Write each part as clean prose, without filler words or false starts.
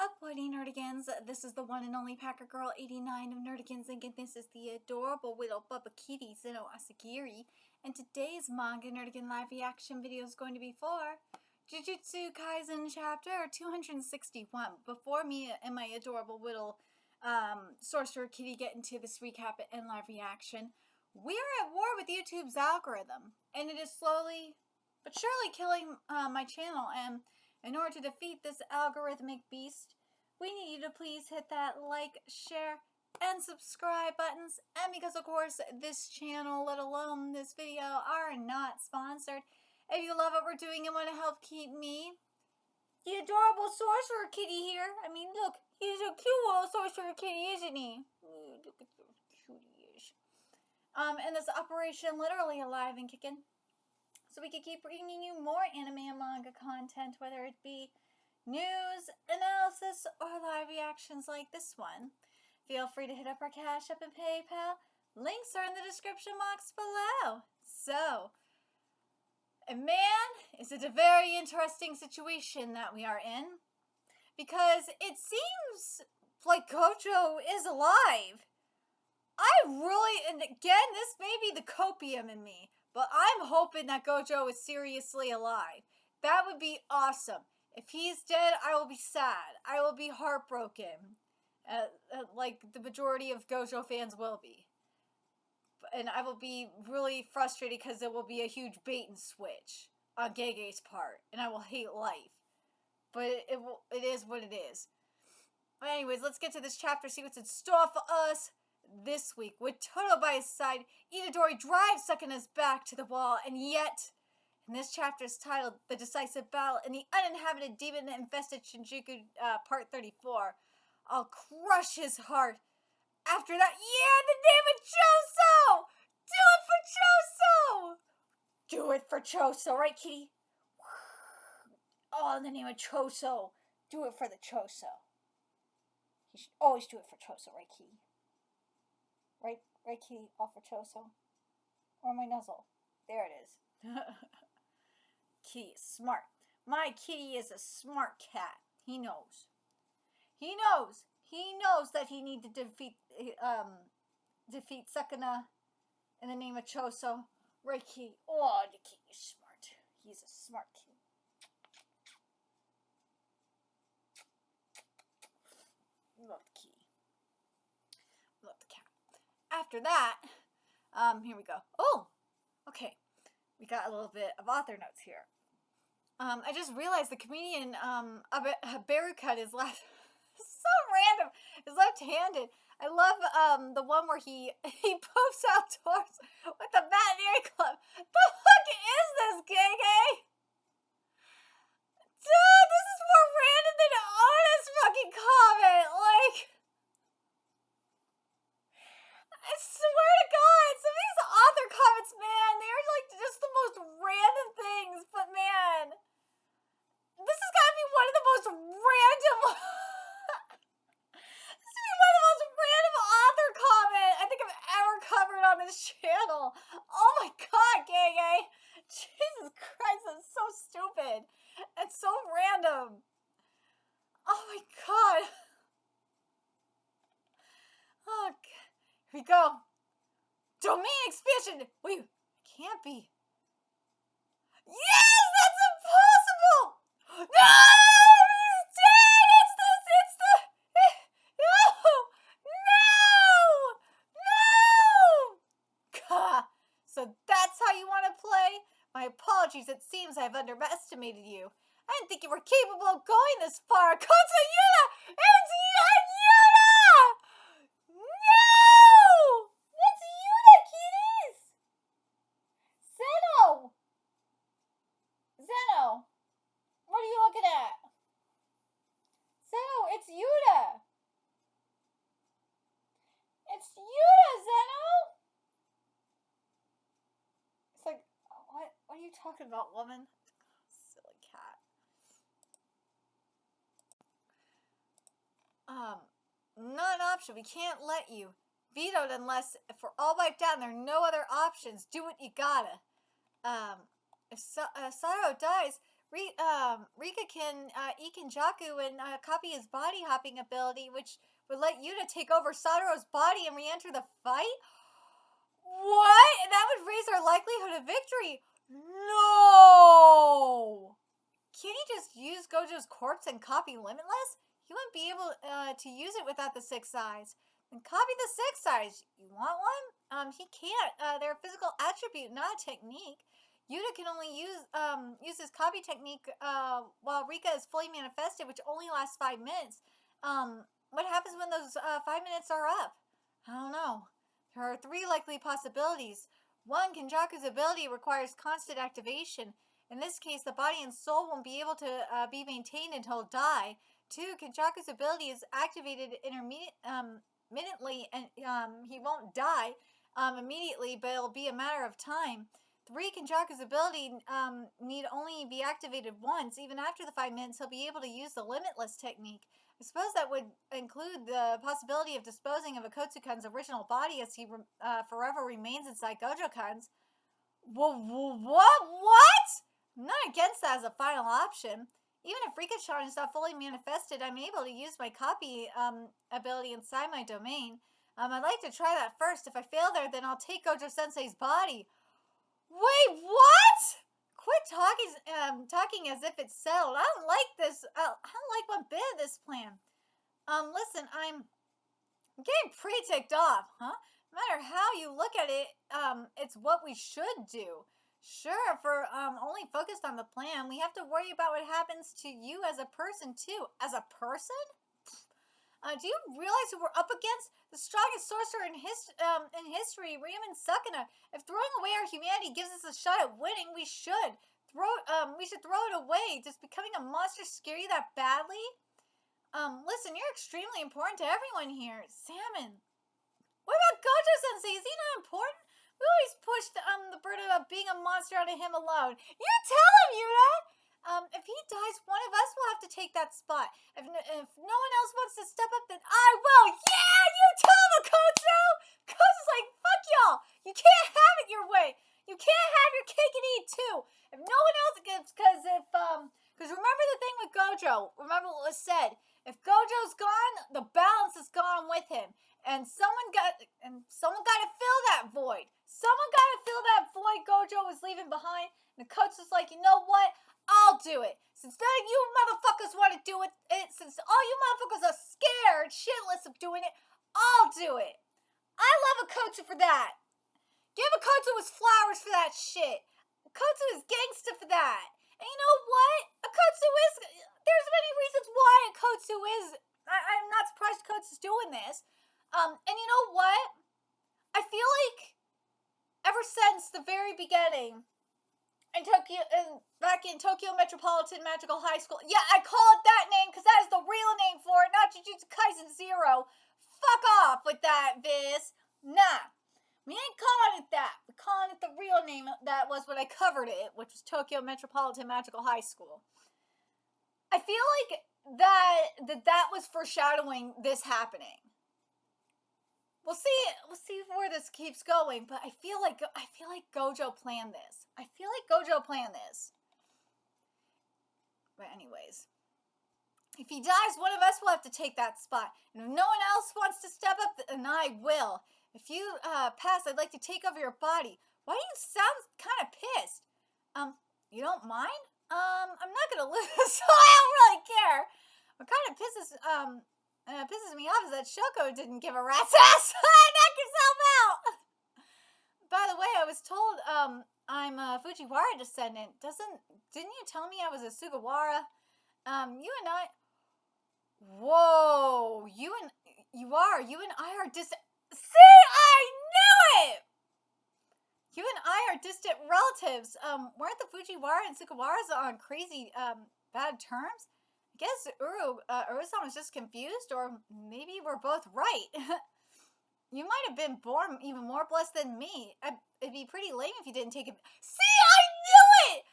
up, Whitey Nerdigans? This is the one and only Packer Girl 89 of Nerdigans, and this is the adorable little Bubba Kitty, Zeno Asagiri. And today's Manga Nerdigan live reaction video is going to be for Jujutsu Kaisen chapter 261. Before me and my adorable little sorcerer kitty get into this recap and live reaction, we are at war with YouTube's algorithm, and it is slowly but surely killing my channel. And in order to defeat this algorithmic beast, we need you to please hit that like, share, and subscribe buttons. And because, of course, this channel, let alone this video, are not sponsored, if you love what we're doing and want to help keep me, the adorable sorcerer kitty here, I mean, look, he's a cute little sorcerer kitty, isn't he? Look at how cute he is. And this operation literally alive and kicking. So we can keep bringing you more anime and manga content, whether it be news, analysis, or live reactions like this one. Feel free to hit up our Cash App and PayPal. Links are in the description box below. So, and man, is it a very interesting situation that we are in. Because it seems like Gojo is alive. I really, and again, this may be the copium in me, but I'm hoping that Gojo is seriously alive. That would be awesome. If he's dead, I will be sad. I will be heartbroken. Like the majority of Gojo fans will be. And I will be really frustrated because there will be a huge bait and switch on Gege's part. And I will hate life. But it is what it is. But anyways, let's get to this chapter, see what's in store for us this week. With Toto by his side, Itadori drives Sukana's back to the wall, and yet, and this chapter is titled The Decisive Battle in the Uninhabited Demon-Infested Shinjuku, Part 34. I'll crush his heart. After that, yeah, the name of Choso! Do it for Choso! Do it for Choso, right, kitty? Oh, in the name of Choso. Do it for the Choso. You should always do it for Choso, right, kitty? Right, kitty, all for Choso. Or my nuzzle. There it is. Kitty is smart. My kitty is a smart cat. He knows. He knows that he needs to defeat Sukuna in the name of Choso. Right, kitty? Oh, the kitty is smart. He's a smart kitty. Love the kitty. Love the cat. After that, here we go. Oh, okay. We got a little bit of author notes here. I just realized the comedian, Haberukut is left, so random, is left-handed. I love, the one where he poofs outdoors with the matinee club. The fuck is this, Gege? Dude, this is more random than Ona's fucking comment, like... I swear to God, some of these author comments, man, they are like just the most random things, but man, this has got to be one of the most random, this is one of the most random author comment I think I've ever covered on this channel. Oh my God, Gege. Jesus Christ, that's so stupid. It's so random. Oh my God. Oh God. Here we go. Domain expansion. Wait, it can't be. Yes, that's impossible. No, he's dead. It's the. No. So that's how you want to play? My apologies. It seems I've underestimated you. I didn't think you were capable of going this far. Kotsu Yuna! It's Yuna! No! It's Yuna, kitties! Zeno! What are you looking at? Zeno, it's Yuna! It's Yuna, Zeno! It's like, what are you talking about, woman? Silly cat. Not an option. We can't let you. Vetoed unless, if we're all wiped out and there are no other options, do what you gotta. If Saro dies, Rika can eat Kenjaku and copy his body hopping ability, which would let Yuta take over Satoru's body and re-enter the fight? What? And that would raise our likelihood of victory. No! Can't he just use Gojo's corpse and copy Limitless? He wouldn't be able to use it without the 6 eyes. Then copy the 6 eyes. You want one? He can't. They're a physical attribute, not a technique. Yuta can only use his copy technique while Rika is fully manifested, which only lasts 5 minutes. What happens when those 5 minutes are up? I don't know. There are 3 likely possibilities. 1, Kenjaku's ability requires constant activation. In this case, the body and soul won't be able to be maintained until die. 2, Kenjaku's ability is activated intermittently, and he won't die immediately, but it'll be a matter of time. 3, Kenjaku's ability need only be activated once. Even after the 5 minutes, he'll be able to use the Limitless technique. I suppose that would include the possibility of disposing of Akotsukan's original body as he forever remains inside Gojokan's. What? I'm not against that as a final option. Even if Rika-chan is not fully manifested, I'm able to use my copy ability inside my domain. I'd like to try that first. If I fail there, then I'll take Gojo-sensei's body. Wait, what? Quit talking as if it's settled. I don't like this. I don't like one bit of this plan. Listen, I'm getting pretty ticked off, huh? No matter how you look at it, it's what we should do. Sure, if we're only focused on the plan, we have to worry about what happens to you as a person, too. As a person? Do you realize who we're up against? The strongest sorcerer in history, Riemann Sukuna. If throwing away our humanity gives us a shot at winning, we should. We should throw it away. Does becoming a monster scare you that badly? Listen, you're extremely important to everyone here. Salmon. What about Gojo-sensei? Is he not important? We always pushed the burden of being a monster onto him alone. You tell him, Yuta! If he dies, one of us will have to take that spot. If no one else wants to step up, then I will. Yeah, you tell him, Akotsu! Akotsu's like, fuck y'all. You can't have it your way. You can't have your cake and eat too. If no one else gets, because remember the thing with Gojo. Remember what was said. If Gojo's gone, the balance is gone with him. And someone got to fill that void. Someone got to fill that void Gojo was leaving behind. And the coach was like, you know what? I'll do it. Since none of you motherfuckers want to do it, since all you motherfuckers are scared, shitless of doing it, I'll do it. I love Akotsu for that. Give Akotsu his flowers for that shit. Akotsu is gangsta for that. And you know what? Akotsu is, there's many reasons why Akotsu is, I'm not surprised Akotsu's doing this. And you know what? I feel like ever since the very beginning, back in Tokyo Metropolitan Magical High School, yeah, I call it that name because that is the real name for it, not Jujutsu Kaisen 0. Fuck off with that, Viz. Nah, we ain't calling it that. We're calling it the real name that was when I covered it, which was Tokyo Metropolitan Magical High School. I feel like that was foreshadowing this happening. We'll see where this keeps going, but I feel like Gojo planned this. But anyways, if he dies, one of us will have to take that spot. And if no one else wants to step up, then I will. If you pass, I'd like to take over your body. Why do you sound kind of pissed? You don't mind? I'm not gonna lose, so I don't really care. What kind of pisses me off is that Shoko didn't give a rat's ass. Knock yourself out. By the way, I was told I'm a Fujiwara descendant. Didn't you tell me I was a Sugawara? You and I. Whoa, you and I are distant. See, I knew it. You and I are distant relatives. Weren't the Fujiwara and Sugawaras on crazy bad terms? I guess Uru-san was just confused, or maybe we're both right. You might have been born even more blessed than me. It'd be pretty lame if you didn't take it. See, I knew it!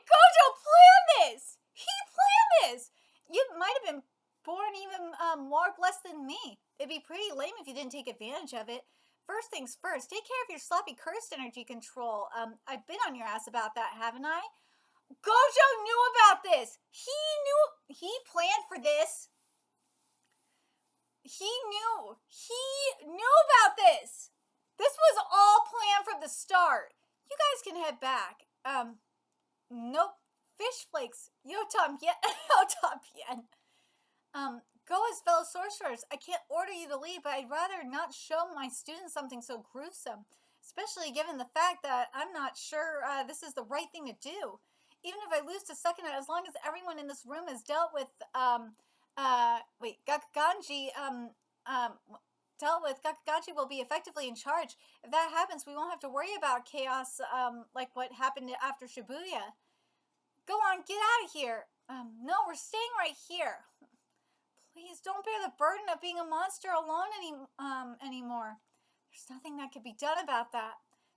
Gojo planned this! He planned this! You might have been born even more blessed than me. It'd be pretty lame if you didn't take advantage of it. First things first, take care of your sloppy cursed energy control. I've been on your ass about that, haven't I? Gojo knew about this. He planned for this. He knew about this. This was all planned from the start. You guys can head back. Nope. Fish flakes. Yotapien. Go as fellow sorcerers. I can't order you to leave, but I'd rather not show my students something so gruesome. Especially given the fact that I'm not sure this is the right thing to do. Even if I lose to Sakuna, as long as everyone in this room has dealt with, Gakaganji, Gakaganji will be effectively in charge. If that happens, we won't have to worry about chaos, like what happened after Shibuya. Go on, get out of here. No, we're staying right here. Please, don't bear the burden of being a monster alone anymore. There's nothing that could be done about that.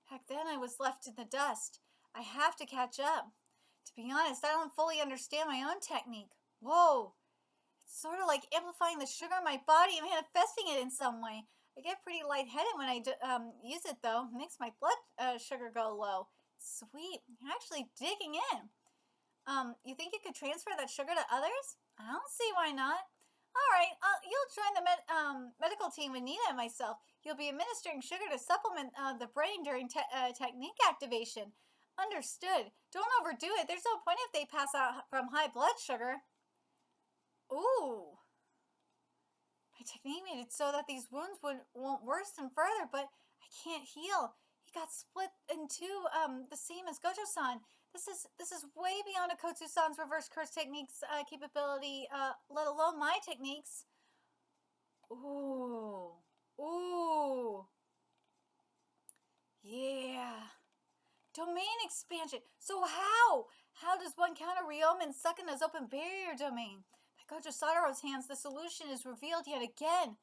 Heck, then I was left in the dust. I have to catch up. To be honest, I don't fully understand my own technique. Whoa. It's sort of like amplifying the sugar in my body and manifesting it in some way. I get pretty lightheaded when I use it, though. It makes my blood sugar go low. Sweet. You're actually digging in. You think you could transfer that sugar to others? I don't see why not. Alright, you'll join the medical team with Nina and myself. You'll be administering sugar to supplement the brain during technique activation. Understood. Don't overdo it. There's no point if they pass out from high blood sugar. Ooh. My technique made it so that these wounds won't worsen further, but I can't heal. He got split in two, the same as Gojo-san. This is way beyond Akotsu-san's reverse curse techniques capability, let alone my techniques. Ooh. Ooh. Yeah. Domain expansion. So how? How does one counter Ryomen's Sukuna's open barrier domain? By Gojo Sadaro's hands, the solution is revealed yet again.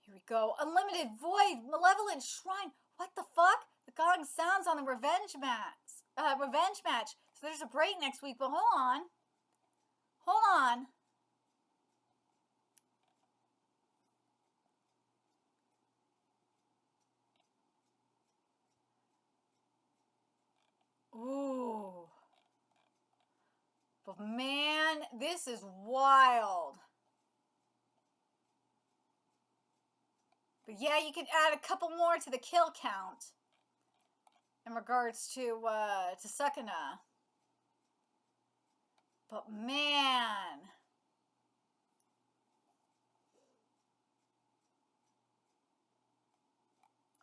Here we go. Unlimited void, malevolent shrine. What the fuck? The gong sounds on the revenge match. So there's a break next week, but hold on. Hold on. Ooh. But man, this is wild. But yeah, you can add a couple more to the kill count in regards to Sukuna. But man.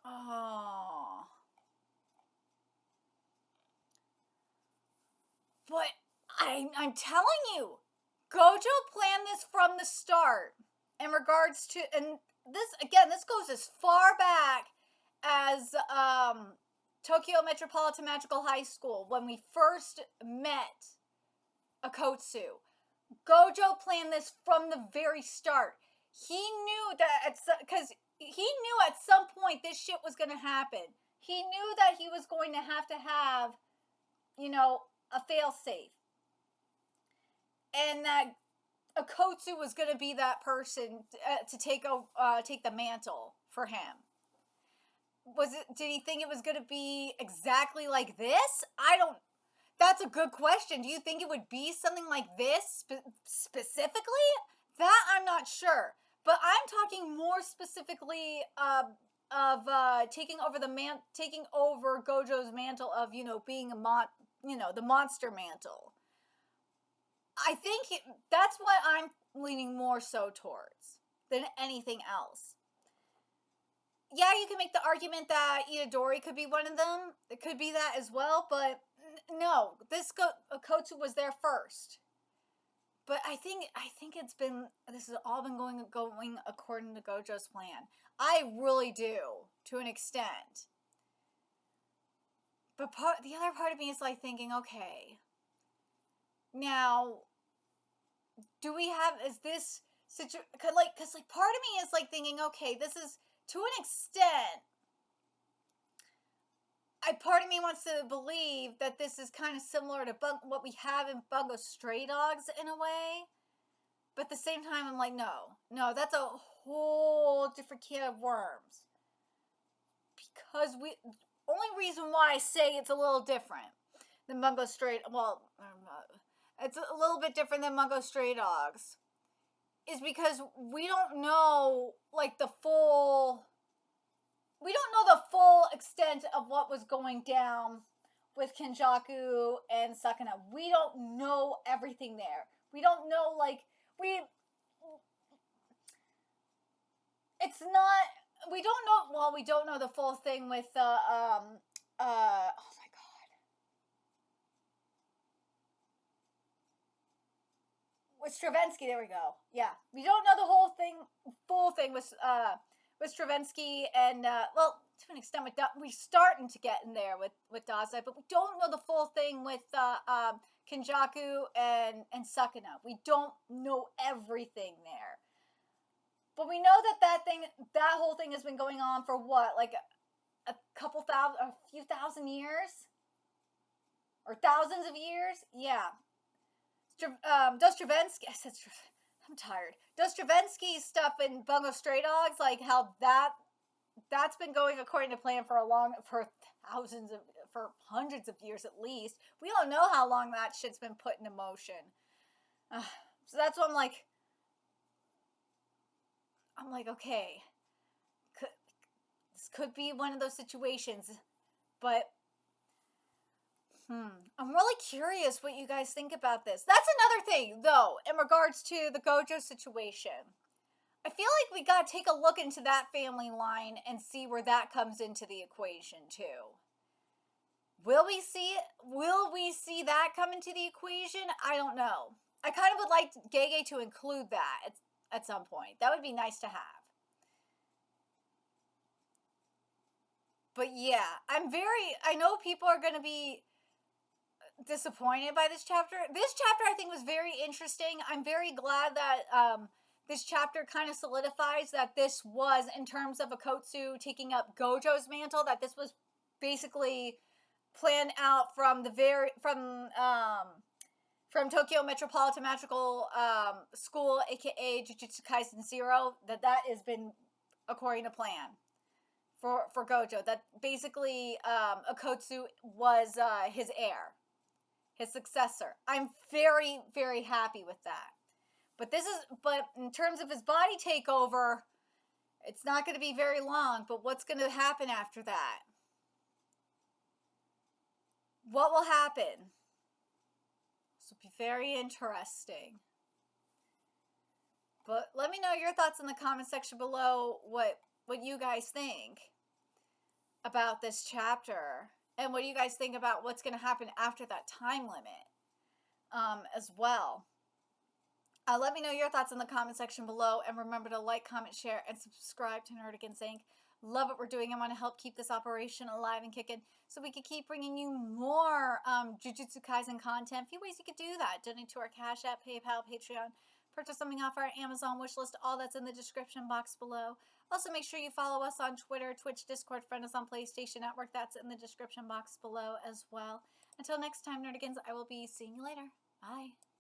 Oh. But I'm telling you, Gojo planned this from the start in regards to, and this goes as far back as Tokyo Metropolitan Magical High School when we first met Akotsu. Gojo planned this from the very start. He knew that because he knew at some point this shit was going to happen. He knew that he was going to have, a failsafe. And that Akotsu was going to be that person to take the mantle for him. Did he think it was going to be exactly like this? That's a good question. Do you think it would be something like this specifically? That I'm not sure. But I'm talking more specifically of taking over Gojo's mantle of, being the monster mantle. I think that's what I'm leaning more so towards than anything else. Yeah, you can make the argument that Itadori could be one of them. It could be that as well, but no, Akotsu was there first. But I think this has all been going according to Gojo's plan. I really do, to an extent. But the other part of me is thinking, okay, now, do we have, is this situation, because part of me is thinking, okay, this is, to an extent, part of me wants to believe that this is kind of similar to what we have in Bungo Stray Dogs in a way. But at the same time, I'm like, no, that's a whole different can of worms. Because only reason why I say it's a little different than Bungo Stray, well, it's a little bit different than Bungo Stray Dogs, is because we don't know, like, we don't know the full extent of what was going down with Kenjaku and Sakuna. We don't know everything there. We don't know, like, it's not, we don't know, well, we don't know the full thing with, oh my god. With Stravinsky, there we go. Yeah. We don't know the full thing with Stravinsky and, well, to an extent, we're starting to get in there with Dazai, but we don't know the full thing with, Kenjaku and Sakuna. We don't know everything there. But we know that whole thing has been going on for what, like a few thousand years? Or thousands of years? Yeah. Dostoevsky, I'm tired. Dostoevsky's stuff in Bungo Stray Dogs, like how that's been going according to plan for hundreds of years at least. We don't know how long that shit's been put into motion. So that's what I'm like, okay, this could be one of those situations, but I'm really curious what you guys think about this. That's another thing, though, in regards to the Gojo situation. I feel like we gotta take a look into that family line and see where that comes into the equation, too. Will we see that come into the equation? I don't know. I kind of would like Gege to include that at some point. That would be nice to have. But yeah, I know people are going to be disappointed by this chapter. This chapter I think was very interesting. I'm very glad that this chapter kind of solidifies that this was, in terms of Akotsu taking up Gojo's mantle, that this was basically planned out from Tokyo Metropolitan Magical School, aka Jujutsu Kaisen 0, that has been according to plan for Gojo. That basically Akotsu was his heir, his successor. I'm very, very happy with that. But in terms of his body takeover, it's not going to be very long. But what's going to happen after that? What will happen? This will be very interesting. But let me know your thoughts in the comment section below, what you guys think about this chapter, and what do you guys think about what's going to happen after that time limit as well. Let me know your thoughts in the comment section below, and remember to like, comment, share, and subscribe to Nerdigans Inc. Love what we're doing. I want to help keep this operation alive and kicking so we can keep bringing you more Jujutsu Kaisen content. A few ways you could do that: donate to our Cash App, PayPal, Patreon, purchase something off our Amazon wishlist. All that's in the description box below. Also, make sure you follow us on Twitter, Twitch, Discord, friend us on PlayStation Network. That's in the description box below as well. Until next time, Nerdigans, I will be seeing you later. Bye.